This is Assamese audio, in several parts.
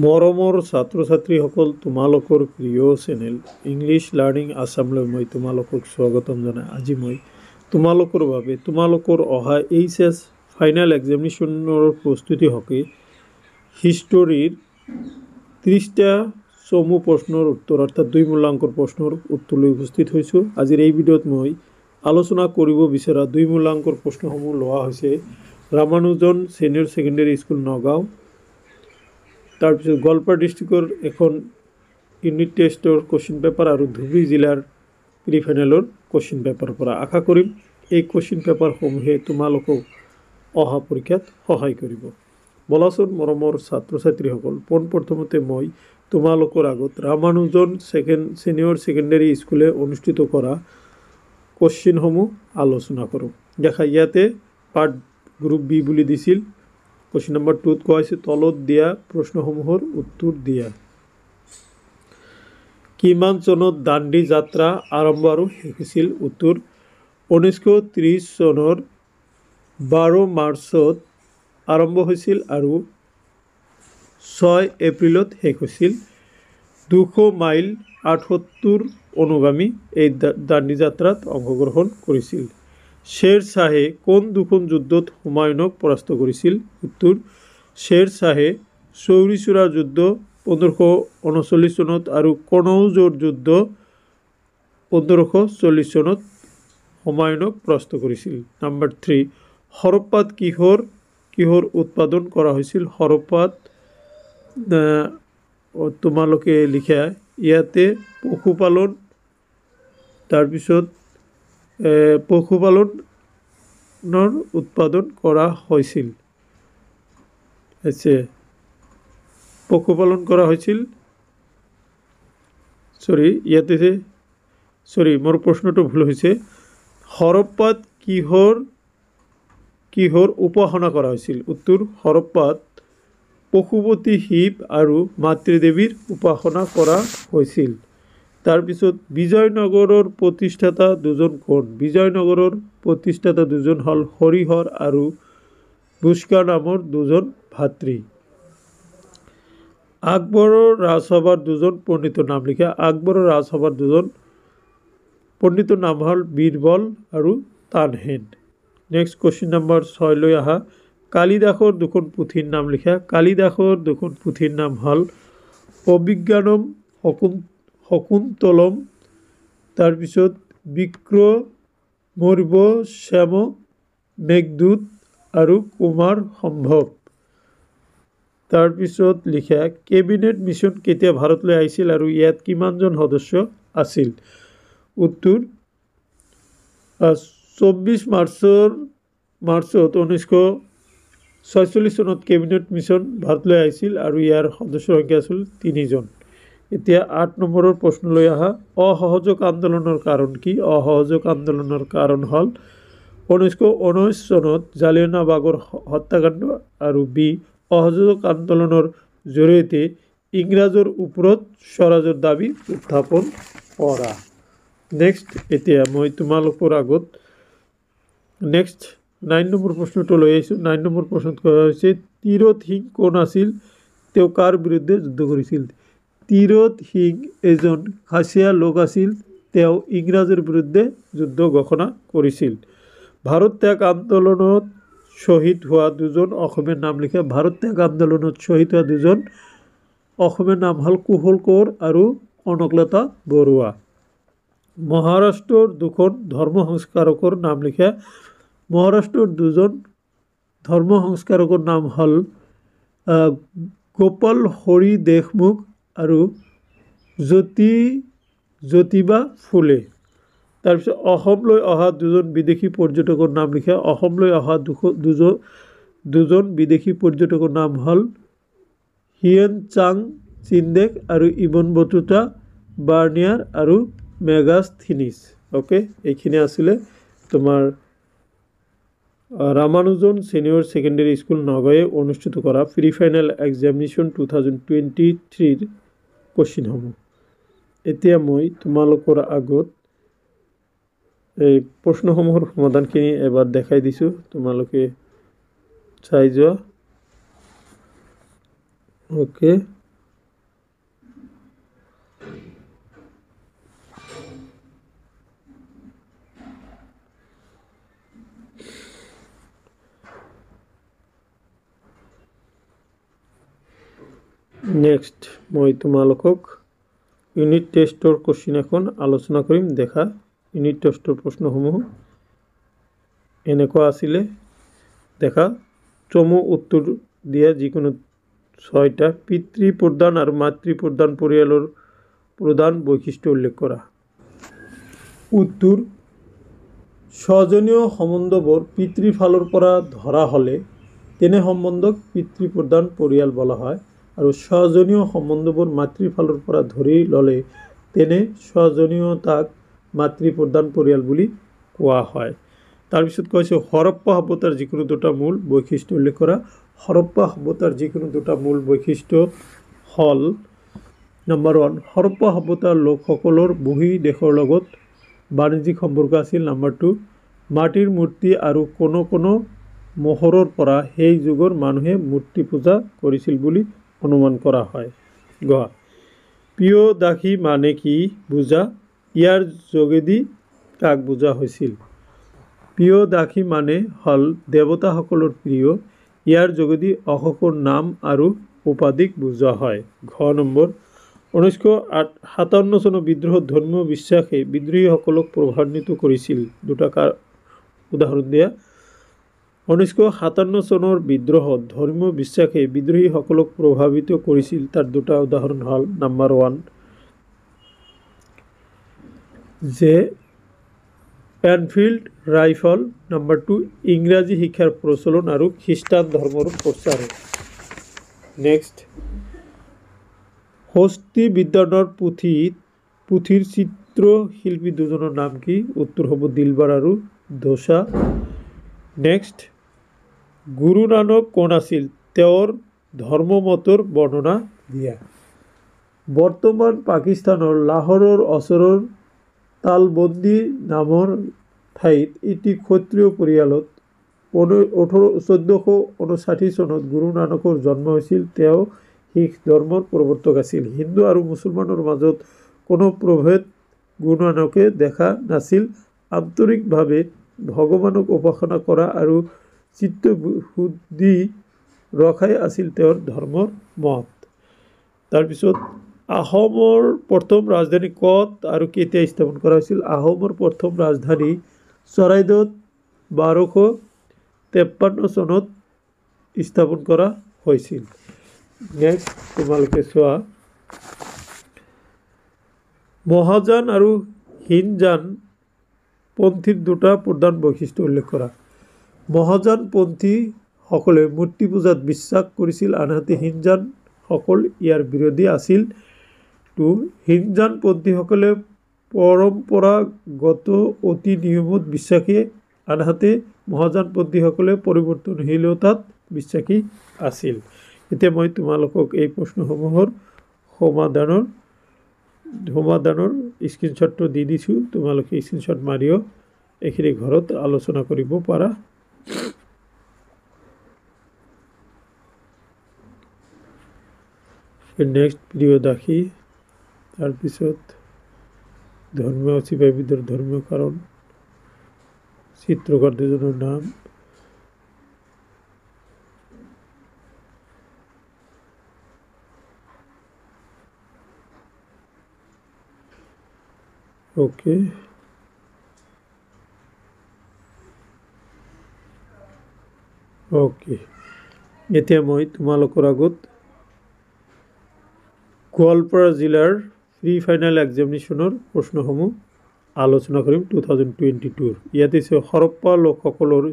মৰমৰ ছাত্ৰ ছাত্ৰীসকল, তোমালোকৰ প্ৰিয় চেনেল ইংলিছ লাৰ্ণিং আছামলৈ মই তোমালোকক স্বাগতম জনাই আজি মই তোমালোকৰ বাবে তোমালোকৰ অহা এইচএছ ফাইনেল এক্সামিনেশ্যনৰ প্ৰস্তুতি হকে হিষ্টৰীৰ 30টা চমু প্ৰশ্নৰ উত্তৰ অৰ্থাৎ 2 মূল্যাংকৰ প্ৰশ্নৰ উত্তৰ লৈ উপস্থিত হৈছোঁ। আজিৰ এই ভিডিঅ'ত মই আলোচনা কৰিব বিচৰা 2 মূল্যাংকৰ প্ৰশ্নসমূহ লোৱা হৈছে Ramanujan senior secondary school Nagaon, তাৰপিছত গোৱালপাৰা ডিষ্ট্ৰিক্টৰ এখন ইউনিট টেষ্টৰ কুৱেশ্যন পেপাৰ আৰু ধুবুৰী জিলাৰ প্ৰি ফাইনেলৰ কুৱেশ্যন পেপাৰৰ পৰা আশা কৰিম এই কুৱেশ্যন পেপাৰসমূহে তোমালোকক অহা পৰীক্ষাত সহায় কৰিব। বলাচোন মৰমৰ ছাত্ৰ ছাত্ৰীসকল, পোনপ্ৰথমতে মই তোমালোকৰ আগত ৰামানুজন ছিনিয়ৰ ছেকেণ্ডেৰী স্কুলে অনুষ্ঠিত কৰা কুৱেশ্যনসমূহ আলোচনা কৰোঁ। দেখা ইয়াতে পাৰ্ট গ্ৰুপ বি বুলি দিছিল। কুৱেশ্যন নম্বৰ 2ত কোৱা হৈছে তলত দিয়া প্ৰশ্নসমূহৰ উত্তৰ দিয়া। কিমান চনত দাণ্ডী যাত্ৰা আৰম্ভ আৰু শেষ হৈছিল? উত্তৰ 1930 চনৰ 12 মাৰ্চত আৰম্ভ হৈছিল আৰু 6 এপ্ৰিলত শেষ হৈছিল। 200 মাইল 78 অনুগামী এই দাণ্ডী যাত্ৰাত অংশগ্ৰহণ কৰিছিল। শ্বেৰ শ্বাহে কোন দুখন যুদ্ধত হুমায়ুনক পৰাস্ত কৰিছিল? উত্তৰ শ্বেৰ শ্বাহে চৌৰি চৌৰা যুদ্ধ 1539 চনত আৰু কনৌজৰ যুদ্ধ 1540 চনত হুমায়ুনক পৰাস্ত কৰিছিল। নম্বৰ 3, হৰপ্পাত কিহৰ উৎপাদন কৰা হৈছিল? হৰপ্পাত তোমালোকে লিখা ইয়াতে পশুপালন, তাৰপিছত পশুপালনৰ উৎপাদন কৰা হৈছিল। পশুপালন কৰা হৈছিল মোৰ প্ৰশ্নটো ভুল হৈছে। হৰপ্পাত কিহৰ উপাসনা কৰা হৈছিল? উত্তৰ হৰপ্পাত পশুপতি শিৱ আৰু মাতৃদেৱীৰ উপাসনা কৰা হৈছিল। তাৰপিছত বিজয়নগৰৰ প্ৰতিষ্ঠাতা দুজন কোন? বিজয়নগৰৰ প্ৰতিষ্ঠাতা দুজন হ'ল হৰিহৰ আৰু বুস্কা নামৰ দুজন ভাতৃ। আকবৰৰ ৰাজসভাৰ দুজন পণ্ডিতৰ নাম লিখা। আকবৰৰ ৰাজসভাৰ দুজন পণ্ডিতৰ নাম হ'ল বীৰবল আৰু তানসেন। নেক্সট কুৱেশ্যন নম্বৰ 6 লৈ আহা। কালিদাসৰ দুখন পুথিৰ নাম লিখা। কালিদাসৰ দুখন পুথিৰ নাম হ'ল অভিজ্ঞানম শকুন্তলম, তাৰপিছত বিক্ৰমোৰ্ব শ্যাম মেঘদূত আৰু কুমাৰ সম্ভৱ। তাৰপিছত লিখা কেবিনেট মিছন কেতিয়া ভাৰতলৈ আহিছিল আৰু ইয়াত কিমানজন সদস্য আছিল? উত্তৰ 24 মাৰ্চত 1946 চনত কেবিনেট মিছন ভাৰতলৈ আহিছিল আৰু ইয়াৰ সদস্যৰ সংখ্যা আছিল 3জন। এতিয়া 8 নম্বৰৰ প্ৰশ্ন লৈ আহা। অসহযোগ আন্দোলনৰ কাৰণ কি? অসহযোগ আন্দোলনৰ কাৰণ হ'ল 1919 চনত জালিয়ানাবাগৰ হত্যাকাণ্ড আৰু বি অসহযোগ আন্দোলনৰ জৰিয়তে ইংৰাজৰ ওপৰত স্বৰাজৰ দাবী উত্থাপন কৰা। নেক্সট এতিয়া মই তোমালোকৰ আগত 9 নম্বৰ প্ৰশ্নটো লৈ আহিছোঁ। 9 নম্বৰ প্ৰশ্নত কোৱা হৈছে তীৰত সিং কোন আছিল? তেওঁ কাৰ বিৰুদ্ধে যুদ্ধ কৰিছিল? তীৰত সিং এজন খাচীয়া লোক আছিল। তেওঁ ইংৰাজৰ বিৰুদ্ধে যুদ্ধ ঘোষণা কৰিছিল। ভাৰত ত্যাগ আন্দোলনত শ্বহীদ হোৱা দুজন অসমীয়াৰ নাম লিখা। ভাৰত ত্যাগ আন্দোলনত শ্বহীদ হোৱা দুজন অসমীয়াৰ নাম হ'ল কুশল কোঁৱৰ আৰু কনকলতা বৰুৱা। মহাৰাষ্ট্ৰৰ দুখন ধৰ্ম সংস্কাৰকৰ নাম লিখা। মহাৰাষ্ট্ৰৰ দুজন ধৰ্ম সংস্কাৰকৰ নাম হ'ল গোপাল হৰি দেশমুখ আৰু জ্যোতিবা ফুলে। তাৰপিছত অসমলৈ অহা দুজন বিদেশী পৰ্যটকৰ নাম লিখা। অসমলৈ অহা দুজন বিদেশী পৰ্যটকৰ নাম হ'ল হিয়েন চাং চিনদেক আৰু ইবন বতুতা বাৰ্নিয়াৰ আৰু মেগাস্থিনিছ। অ'কে, এইখিনি আছিলে তোমাৰ ৰামানুজন ছিনিয়ৰ ছেকেণ্ডেৰী স্কুল নগাঁৱে অনুষ্ঠিত কৰা প্ৰি ফাইনেল এক্সামিনেশ্যন 2023ৰ কুৱেশ্যনসমূহ। এতিয়া মই তোমালোকৰ আগত এই প্ৰশ্নসমূহৰ সমাধানখিনি এবাৰ দেখাই দিছোঁ, তোমালোকে চাই যোৱা। অ'কে। নেক্সট মই তোমালোকক ইউনিট টেষ্টৰ কোশ্চিন এখন আলোচনা কৰিম। দেখা ইউনিট টেষ্টৰ প্ৰশ্নসমূহ এনেকুৱা আছিলে। দেখা চমু উত্তৰ দিয়া যিকোনো 6টা পিতৃ প্ৰধান আৰু মাতৃ প্ৰধান পৰিয়ালৰ প্ৰধান বৈশিষ্ট্য উল্লেখ কৰা। উত্তৰ স্বজনীয় সম্বন্ধবোৰ পিতৃৰ ফালৰ পৰা ধৰা হ'লে তেনে সম্বন্ধক পিতৃ প্ৰধান পৰিয়াল বোলা হয়, আৰু স্বজনীয় সম্বন্ধবোৰ মাতৃৰ ফালৰ পৰা ধৰি ল'লে তেনে স্বজনীয়তাক মাতৃ প্ৰধান পৰিয়াল বুলি কোৱা হয়। তাৰপিছত কৈছে হৰপ্পা সভ্যতাৰ যিকোনো 2টা মূল বৈশিষ্ট্য উল্লেখ কৰা। হৰপ্পা সভ্যতাৰ যিকোনো 2টা মূল বৈশিষ্ট্য হ'ল নম্বৰ 1 হৰপ্পা সভ্যতাৰ লোকসকলৰ বহিঃদেশৰ লগত বাণিজ্যিক সম্পৰ্ক আছিল। নম্বৰ 2 মাটিৰ মূৰ্তি আৰু কোনো মোহৰৰ পৰা সেই যুগৰ মানুহে মূৰ্তি পূজা কৰিছিল বুলি অনুমান কৰা হয়। প্ৰিয় দাসী মানে কি বুজা, ইয়াৰ যোগেদি কাক বুজা হৈছিল? প্ৰিয় দাসী মানে হ'ল দেৱতাসকলৰ প্ৰিয়, ইয়াৰ যোগেদি অশোকৰ নাম আৰু উপাধিক বুজোৱা হয়। নম্বৰ 1957 চনৰ বিদ্ৰোহত ধৰ্মীয় বিশ্বাসে বিদ্ৰোহীসকলক প্ৰভাৱান্বিত কৰিছিল। 2টা উদাহৰণ দিয়া। 1957 চনৰ বিদ্ৰোহত ধৰ্মীয় বিশ্বাসে বিদ্ৰোহীসকলক প্ৰভাৱিত কৰিছিল। তাৰ 2টা উদাহৰণ হ'ল নম্বৰ 1 যে এনফিল্ড ৰাইফল, নম্বৰ 2 ইংৰাজী শিক্ষাৰ প্ৰচলন আৰু খ্ৰীষ্টান ধৰ্মৰ প্ৰচাৰ। নেক্সট হস্তি বিদ্যানৰ পুথিৰ চিত্ৰশিল্পী দুজনৰ নাম কি? উত্তৰ হ'ব দিলবাৰ আৰু দোসা। নেক্সট গুৰু নানক কোন আছিল? তেওঁৰ ধৰ্মমতৰ বৰ্ণনা দিয়া। বৰ্তমান পাকিস্তানৰ লাহোৰৰ ওচৰৰ তালবন্দী নামৰ ঠাইত এটি ক্ষত্ৰিয় পৰিয়ালত 1459 চনত গুৰু নানকৰ জন্ম হৈছিল। তেওঁ শিখ ধৰ্মৰ প্ৰৱৰ্তক আছিল। হিন্দু আৰু মুছলমানৰ মাজত কোনো প্ৰভেদ গুৰু নানকে দেখা নাছিল। আন্তৰিকভাৱে ভগৱানক উপাসনা কৰা আৰু চিত্তশুদ্ধি ৰখাই আছিল তেওঁৰ ধৰ্মৰ মত। তাৰপিছত আহোমৰ প্ৰথম ৰাজধানী ক'ত আৰু কেতিয়া স্থাপন কৰা হৈছিল? আহোমৰ প্ৰথম ৰাজধানী চৰাইদেউত 1253 চনত স্থাপন কৰা হৈছিল। নেক্সট তোমালোকে চোৱা মহাযান আৰু হীনযান পন্থীৰ 2টা প্ৰধান বৈশিষ্ট্য উল্লেখ কৰা। মহাযান পন্থীসকলে মূৰ্তি পূজাত বিশ্বাস কৰিছিল, আনহাতে হীনযানসকল ইয়াৰ বিৰোধী আছিল। হীনযান পন্থীসকলে পৰম্পৰাগত অতি নিয়মত বিশ্বাসী, আনহাতে মহাযান পন্থীসকলে পৰিৱৰ্তনশীলতাত বিশ্বাসী আছিল। এতিয়া মই তোমালোকক এই প্ৰশ্নসমূহৰ সমাধানৰ স্ক্ৰীনশ্বটটো দি দিছোঁ। তোমালোকে স্ক্ৰীনশ্বট মাৰিও এইখিনি ঘৰত আলোচনা কৰিব পাৰা। নেক্সট প্ৰিয় দাসী, তাৰপিছত ধৰ্মীয় চিপাহীবিদৰ ধৰ্মীয় কাৰণ, চিত্ৰকাৰ দুজনৰ নাম, অ'কে। এতিয়া মই তোমালোকৰ আগত গোৱালপাৰা জিলাৰ প্ৰি ফাইনেল এক্সামিনেশ্যনৰ প্ৰশ্নসমূহ আলোচনা কৰিম 2022। ইয়াতে হৰপ্পা লোকসকলৰ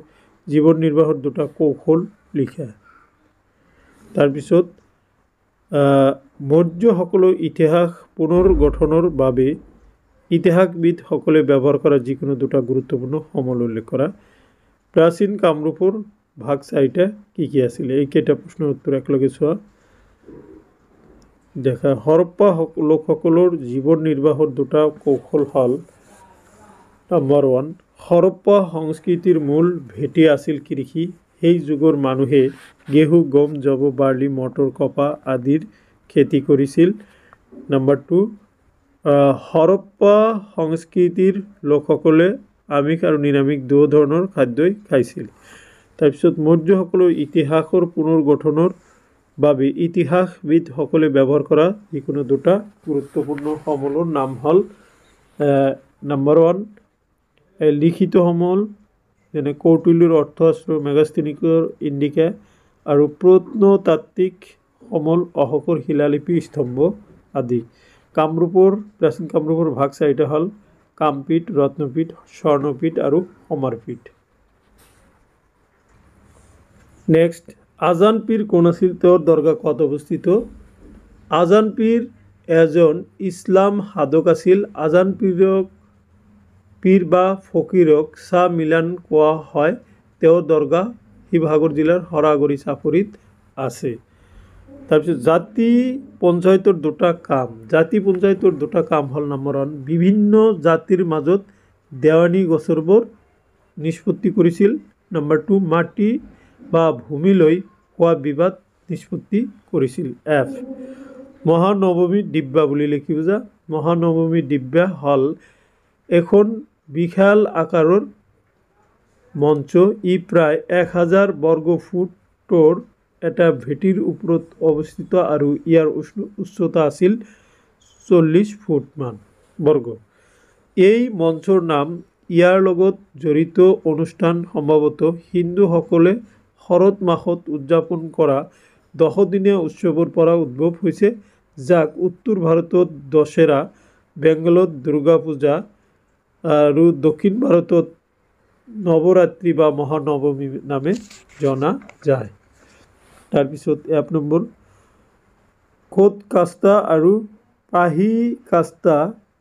জীৱন নিৰ্বাহৰ 2টা কৌশল লিখা। তাৰপিছত মৌৰ্যসকলৰ ইতিহাস পুনৰ্গঠনৰ বাবে ইতিহাসবিদসকলে ব্যৱহাৰ কৰা যিকোনো 2টা গুৰুত্বপূৰ্ণ সমল উল্লেখ কৰা। প্ৰাচীন কামৰূপৰ ভাগ 4টা কি কি আছিলে? এইকেইটা প্ৰশ্নৰ উত্তৰ একেলগে চোৱা। দেখা হৰপ্পা লোকসকলৰ জীৱন নিৰ্বাহৰ 2টা কৌশল হ'ল নম্বৰ 1 হৰপ্পা সংস্কৃতিৰ মূল ভেটি আছিল কৃষি। সেই যুগৰ মানুহে ঘেঁহু, গম, জব, বাৰ্লি, মটৰ, কপাহ আদিৰ খেতি কৰিছিল। নম্বৰ 2 হৰপ্পা সংস্কৃতিৰ লোকসকলে আমিষ আৰু নিৰামিষ 2 ধৰণৰ খাদ্যই খাইছিল। তাৰপিছত মৌৰ্যসকলৰ ইতিহাসৰ পুনৰ্গঠনৰ বাবে ইতিহাসবিদসকলে ব্যৱহাৰ কৰা যিকোনো দুটা গুৰুত্বপূৰ্ণ সমলৰ নাম হ'ল নম্বৰ 1 লিখিত সমল যেনে কৌটিল্যৰ অৰ্থশাস্ত্ৰ মেগাস্থেনিকৰ ইণ্ডিকা আৰু প্ৰত্নতাত্ত্বিক সমল অশোকৰ শিলালিপি স্তম্ভ আদি। কামৰূপৰ প্ৰাচীন কামৰূপৰ ভাগ চাৰিটা হ'ল কামপীঠ, ৰত্নপীঠ, স্বৰ্ণপীঠ আৰু সমাৰপীঠ। নেক্সট, আজান পীৰ কোন আছিল? তেওঁৰ দৰগাহ ক'ত অৱস্থিত? আজান পীৰ এজন ইছলাম সাধক আছিল। আজান পীৰ বা ফকীৰক শ্বাহ মিলান কোৱা হয়। তেওঁৰ দৰগাহ শিৱসাগৰ জিলাৰ শৰাগুৰি চাপৰিত আছে। তাৰপিছত জাতি পঞ্চায়তৰ দুটা কাম। জাতি পঞ্চায়তৰ দুটা কাম হ'ল নম্বৰ 1 বিভিন্ন জাতিৰ মাজত দেৱানী গোচৰবোৰ নিষ্পত্তি কৰিছিল। নম্বৰ 2 মাটি বা ভূমিলৈ হোৱা বিবাদ নিষ্পত্তি কৰিছিল। এফ মহানৱমী দিব্যা বুলিলে কি বুজা? মহানৱমী দিব্যা হ'ল এখন বিশাল আকাৰৰ মঞ্চ। ই প্ৰায় 1000 বৰ্গ ফুটৰ এটা ভেটিৰ ওপৰত অৱস্থিত আৰু ইয়াৰ উচ্চতা আছিল 40 ফুট মান বৰ্গ। এই মঞ্চৰ নাম ইয়াৰ লগত জড়িত অনুষ্ঠান সম্ভৱতঃ হিন্দুসকলে শৰৎ মাহত উদযাপন কৰা 10 দিনীয়া উৎসৱৰ পৰা উদ্ভৱ হৈছে, যাক উত্তৰ ভাৰতত দশেৰা, বেংগলত দুৰ্গা পূজা আৰু দক্ষিণ ভাৰতত নৱৰাত্ৰি বা মহানৱমী নামে জনা যায়। তাৰপিছত এক নম্বৰ, খোদ কাস্তা আৰু পাহি কাস্তা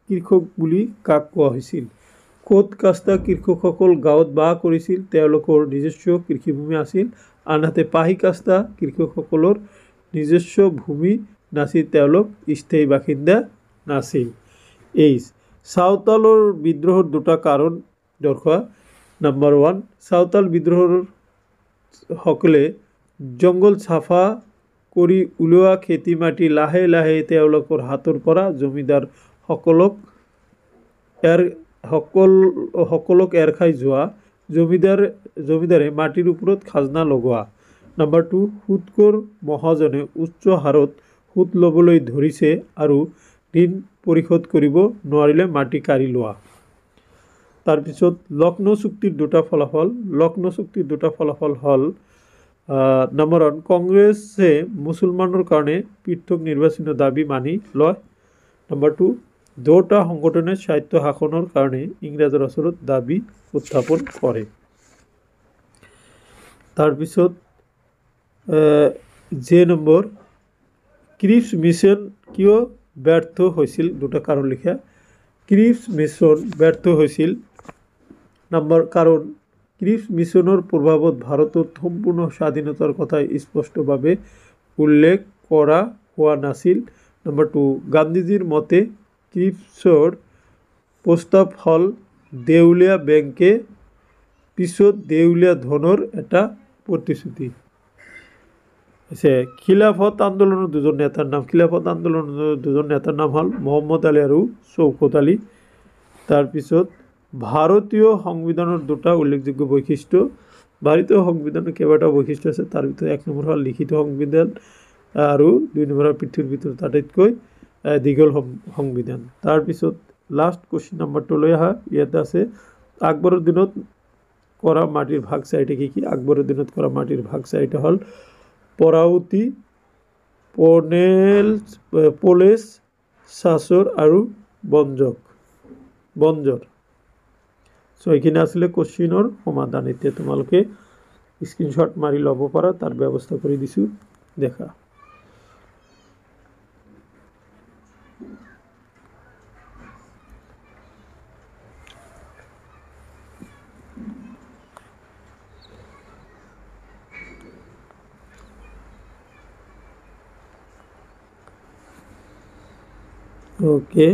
কৃষক বুলি কাক কোৱা হৈছিল? খোদ কাস্তা কৃষকসকল গাঁৱত বাস কৰিছিল, তেওঁলোকৰ নিজস্ব কৃষিভূমি আছিল। আনহাতে পাহি কাস্তা কৃষকসকলৰ নিজস্ব ভূমি নাছিল, তেওঁলোক স্থায়ী বাসিন্দা নাছিল। চাওতালৰ বিদ্ৰোহৰ দুটা কাৰণ দৰ্শোৱা। নম্বৰ 1 চাওতাল বিদ্ৰোহৰ সকলে জংঘল চাফা কৰি ওলোৱা খেতি মাটি লাহে লাহে তেওঁলোকৰ হাতৰ পৰা জমিদাৰসকলক এৰ খাই যোৱা। জমিদাৰে মাটিৰ ওপৰত খাজনা লগোৱা। নম্বৰ 2 সুদখোৰ মহাজনে উচ্চ হাৰত সুদ ল'বলৈ ধৰিছে আৰু ঋণ পৰিশোধ কৰিব নোৱাৰিলে মাটি কাঢ়ি লোৱা। তাৰপিছত লক্ষ্ণৌ চুক্তিৰ দুটা ফলাফল। লক্ষ্ণৌ চুক্তিৰ দুটা ফলাফল হ'ল নম্বৰ 1 কংগ্ৰেছে মুছলমানৰ কাৰণে পৃথক নিৰ্বাচনৰ দাবী মানি লয়। নম্বৰ 2 দুয়োটা সংগঠনে স্বায়ত্ব শাসনৰ কাৰণে ইংৰাজৰ ওচৰত দাবী উত্থাপন কৰে। তাৰপিছত যে নম্বৰ ক্ৰিপছ মিছন কিয় ব্যৰ্থ হৈছিল? দুটা কাৰণ লিখা। ক্ৰিপছ মিছন ব্যৰ্থ হৈছিল কাৰণ ক্ৰিপছ মিছনৰ প্ৰভাৱত ভাৰতত সম্পূৰ্ণ স্বাধীনতাৰ কথা স্পষ্টভাৱে উল্লেখ কৰা হোৱা নাছিল। নম্বৰ 2 গান্ধীজীৰ মতে ক্ৰিপছৰ প্ৰস্তাৱ হ'ল দেউলীয়া বেংকে পিছত দেউলীয়া ধনৰ এটা প্ৰতিশ্ৰুতি। খিলাফত আন্দোলনৰ দুজন নেতাৰ নাম। খিলাফত আন্দোলনৰ দুজন নেতাৰ নাম হ'ল মহম্মদ আলী আৰু চৌকত আলী। তাৰপিছত ভাৰতীয় সংবিধানৰ দুটা উল্লেখযোগ্য বৈশিষ্ট্য। ভাৰতীয় সংবিধানৰ কেইবাটাও বৈশিষ্ট্য আছে, তাৰ ভিতৰত 1 নম্বৰ হ'ল লিখিত সংবিধান আৰু 2 নম্বৰ হ'ল পৃথিৱীৰ ভিতৰত আটাইতকৈ দীঘল সংবিধান। তাৰপিছত লাষ্ট কুৱেশ্যন নম্বৰটো লৈ আহা। ইয়াতে আছে আকবৰৰ দিনত কৰা মাটিৰ ভাগ চাৰিটা কি কি? আকবৰৰ দিনত কৰা মাটিৰ ভাগ চাৰিটা হ'ল পৰাউতী, পলেচ, চাচৰ আৰু বঞ্জৰ। এইখিনি আছিলে কুৱেশ্যনৰ সমাধান। এতিয়া তোমালোকে স্ক্ৰীনশ্বট মাৰি ল'ব পাৰা, তাৰ ব্যৱস্থা কৰি দিছোঁ, দেখা। ওকে,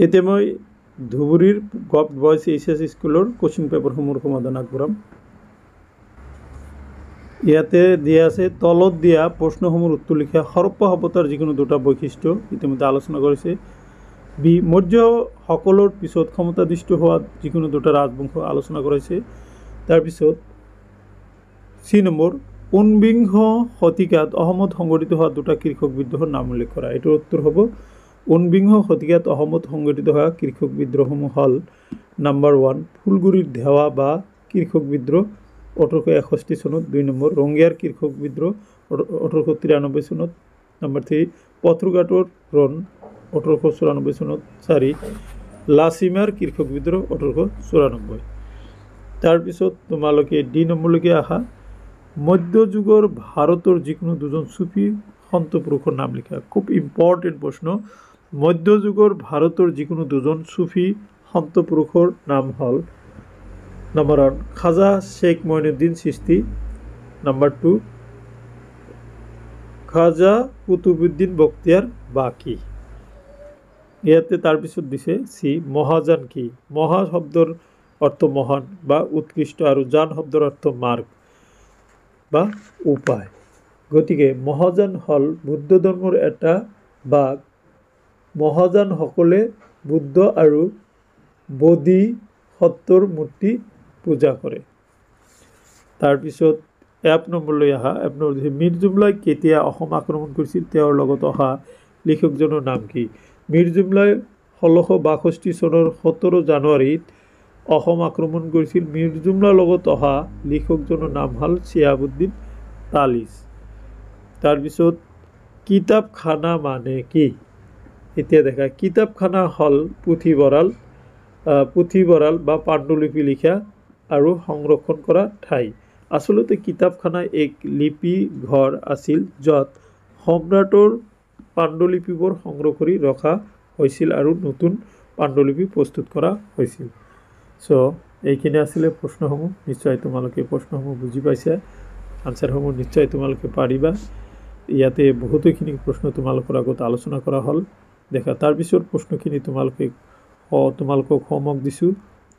এতিয়া মই ধুবুৰীৰ গভ বইজ এইচ এছ স্কুলৰ কোশ্চিন পেপাৰসমূহৰ সমাধান আগবঢ়াম। ইয়াতে দিয়া আছে তলত দিয়া প্ৰশ্নসমূহৰ উত্তৰ লিখা। হৰপ্পা সভ্যতাৰ যিকোনো দুটা বৈশিষ্ট্য ইতিমধ্যে আলোচনা কৰিছে। বি মৌৰ্যসকলৰ পিছত ক্ষমতাধিষ্ঠ হোৱা যিকোনো দুটা ৰাজবংশ আলোচনা কৰিছে। তাৰপিছত চি নম্বৰ ঊনবিংশ শতিকাত অসমত সংঘটিত হোৱা দুটা কৃষক বিদ্ৰোহৰ নাম উল্লেখ কৰা। এইটোৰ উত্তৰ হ'ব ঊনবিংশ শতিকাত অসমত সংঘটিত হোৱা কৃষক বিদ্ৰোহসমূহ হ'ল নাম্বাৰ 1 ফুলগুৰিৰ ধেৱা বা কৃষক বিদ্ৰোহ 1861 চনত। 2 নম্বৰ ৰঙিয়াৰ কৃষক বিদ্ৰোহ 1893 চনত। নাম্বাৰ 3 পথৰুঘাটৰ ৰণ 1894 চনত। 4 লাচিমাৰ কৃষক বিদ্ৰোহ 1894। তাৰপিছত তোমালোকে ডি নম্বৰলৈকে আহা। মধ্যযুগৰ ভাৰতৰ যিকোনো দুজন চুফি সন্ত পুৰুষৰ নাম লিখা। খুব ইম্পৰ্টেণ্ট প্ৰশ্ন। মধ্যযুগৰ ভাৰতৰ যিকোনো দুজন চুফি সন্ত পুৰুষৰ নাম হ'ল নাম্বাৰ 1 খাজা শেখ মঈনুদ্দিন চিস্তি। নাম্বাৰ 2 খাজা কুতুবুদ্দিন বখতিয়াৰ বাকি। ইয়াতে তাৰপিছত দিছে চি মহাযান কি। মহা শব্দৰ অৰ্থ মহান বা উৎকৃষ্ট আৰু যান শব্দৰ অৰ্থ মাৰ্গ বা উপায়। গতিকে মহাযান হ'ল বুদ্ধ ধৰ্মৰ এটা ভাগ। মহাযানসকলে বুদ্ধ আৰু বোধিসত্ত্বৰ মূৰ্তি পূজা কৰে। তাৰপিছত এক নম্বৰলৈ আহা। এক নম্বৰ মীৰ জুমলাই কেতিয়া অসম আক্ৰমণ কৰিছিল? তেওঁৰ লগত অহা লিখকজনৰ নাম কি? মীৰ জুমলাই 1662 চনৰ 17 জানুৱাৰীত অসম আক্ৰমণ কৰিছিল। মীৰ জুমলাৰ লগত অহা লিখকজনৰ নাম হ'ল চিহাবুদ্দিন তালিচ। তাৰপিছত কিতাপখানা মানে কি? এতিয়া দেখা কিতাপখানা হ'ল পুথিভঁৰাল বা পাণ্ডুলিপি লিখা আৰু সংৰক্ষণ কৰা ঠাই। আচলতে কিতাপখানা এক লিপি ঘৰ আছিল য'ত সম্ৰাটৰ পাণ্ডুলিপিবোৰ সংগ্ৰহ কৰি ৰখা হৈছিল আৰু নতুন পাণ্ডুলিপি প্ৰস্তুত কৰা হৈছিল। চ' এইখিনি আছিলে প্ৰশ্নসমূহ। নিশ্চয় তোমালোকে প্ৰশ্নসমূহ বুজি পাইছা। আনচাৰসমূহ নিশ্চয় তোমালোকে পাৰিবা। ইয়াতে বহুতোখিনি প্ৰশ্ন তোমালোকৰ আগত আলোচনা কৰা হ'ল দেখা। তাৰপিছত প্ৰশ্নখিনি তোমালোকক হোমৱৰ্ক দিছোঁ।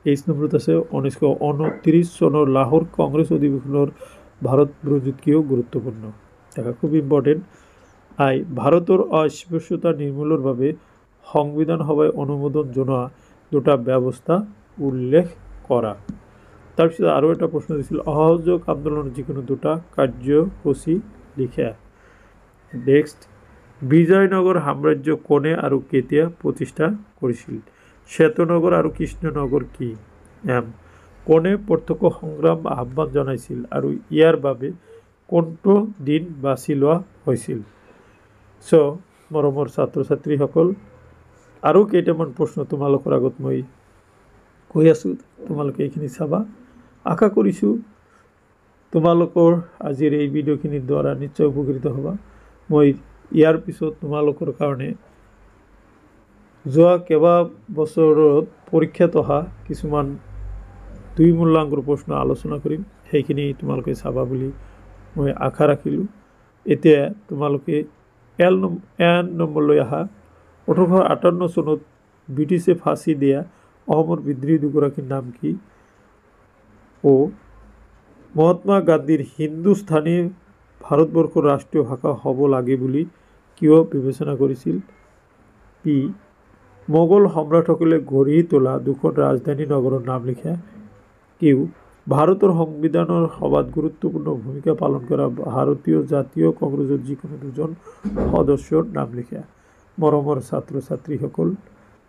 23 নম্বৰত আছে 1929 চনৰ লাহোৰ কংগ্ৰেছ অধিৱেশনৰ ভাৰত বিৰোধীত কিয় গুৰুত্বপূৰ্ণ? দেখা খুব ইম্পৰ্টেণ্ট। ভাৰতৰ অস্পৃশ্যতা নিৰ্মূলৰ বাবে সংবিধান সভাই অনুমোদন জনোৱা দুটা ব্যৱস্থা উল্লেখ কৰা। তাৰপিছত আৰু এটা প্ৰশ্ন দিছিল অসহযোগ আন্দোলনৰ যিকোনো দুটা কাৰ্যসূচী লিখা। নেক্সট বিজয়নগৰ সাম্ৰাজ্য কোনে আৰু কেতিয়া প্ৰতিষ্ঠা কৰিছিল? শ্বেতনগৰ আৰু কৃষ্ণনগৰ কি? কোনে প্ৰত্যক্ষ সংগ্ৰাম আহ্বান জনাইছিল আৰু ইয়াৰ বাবে কোনটো দিন বাছি লোৱা হৈছিল? চ' মৰমৰ ছাত্ৰ ছাত্ৰীসকল আৰু কেইটামান প্ৰশ্ন তোমালোকৰ আগত মই কৈ আছোঁ। তোমালোকে এইখিনি চাবা। আশা কৰিছোঁ তোমালোকৰ আজিৰ এই ভিডিঅ'খিনিৰ দ্বাৰা নিশ্চয় উপকৃত হ'বা। মই ইয়াৰ পিছত তোমালোকৰ কাৰণে যোৱা কেইবা বছৰত পৰীক্ষাত অহা কিছুমান 2 মূল্যাংকৰ প্ৰশ্ন আলোচনা কৰিম। সেইখিনি তোমালোকে চাবা বুলি মই আশা ৰাখিলোঁ। এতিয়া তোমালোকে এন নম্বৰলৈ আহা। 1858 চনত ব্ৰিটিছে ফাঁচি দিয়া অসমৰ বিদ্ৰোহী দুগৰাকীৰ নাম কি? মহাত্মা গান্ধীৰ হিন্দুস্তানী ভাৰতবৰ্ষৰ ৰাষ্ট্ৰীয় ভাষা হ'ব লাগে বুলি কিয় বিবেচনা কৰিছিল? পি মোগল সম্ৰাটসকলে গঢ়ি তোলা দুখন ৰাজধানী নগৰৰ নাম লিখা। কিউ ভাৰতৰ সংবিধানৰ সভাত গুৰুত্বপূৰ্ণ ভূমিকা পালন কৰা ভাৰতীয় জাতীয় কংগ্ৰেছৰ যিকোনো দুজন সদস্যৰ নাম লিখা। মৰমৰ ছাত্ৰ ছাত্ৰীসকল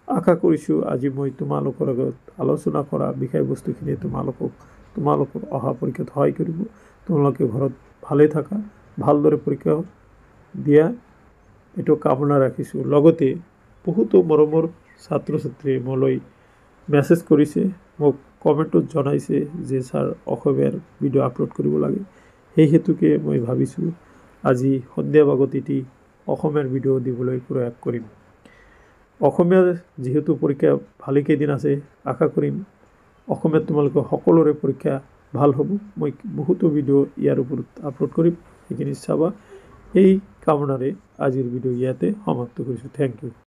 আশা কৰিছোঁ আজি মই তোমালোকৰ আগত আলোচনা কৰা বিষয়বস্তুখিনিয়ে তোমালোকৰ অহা পৰীক্ষাত সহায় কৰিব। তোমালোকে ঘৰত ভালে থাকা, ভালদৰে পৰীক্ষা দিয়া এইটো কামনা ৰাখিছোঁ। লগতে বহুতো মৰমৰ ছাত্ৰ ছাত্ৰীয়ে মোলৈ মেছেজ কৰিছে, মোক কমেণ্টত জনাইছে যে ছাৰ অসমীয়াৰ ভিডিঅ' আপলোড কৰিব লাগে। সেই হেতুকে মই ভাবিছোঁ আজি সন্ধিয়া ভাগত এটি অসমীয়াৰ ভিডিঅ' দিবলৈ প্ৰয়াস কৰিম। অসমীয়াৰ যিহেতু পৰীক্ষা ভালেকেইদিন আছে, আশা কৰিম অসমীয়াত তোমালোকৰ সকলোৰে পৰীক্ষা ভাল হ'ব। মই বহুতো ভিডিঅ' ইয়াৰ ওপৰত আপলোড কৰিম, সেইখিনি চাবা। এই কামনাৰে আজিৰ ভিডিঅ' ইয়াতে সমাপ্ত কৰিছোঁ। Thank U.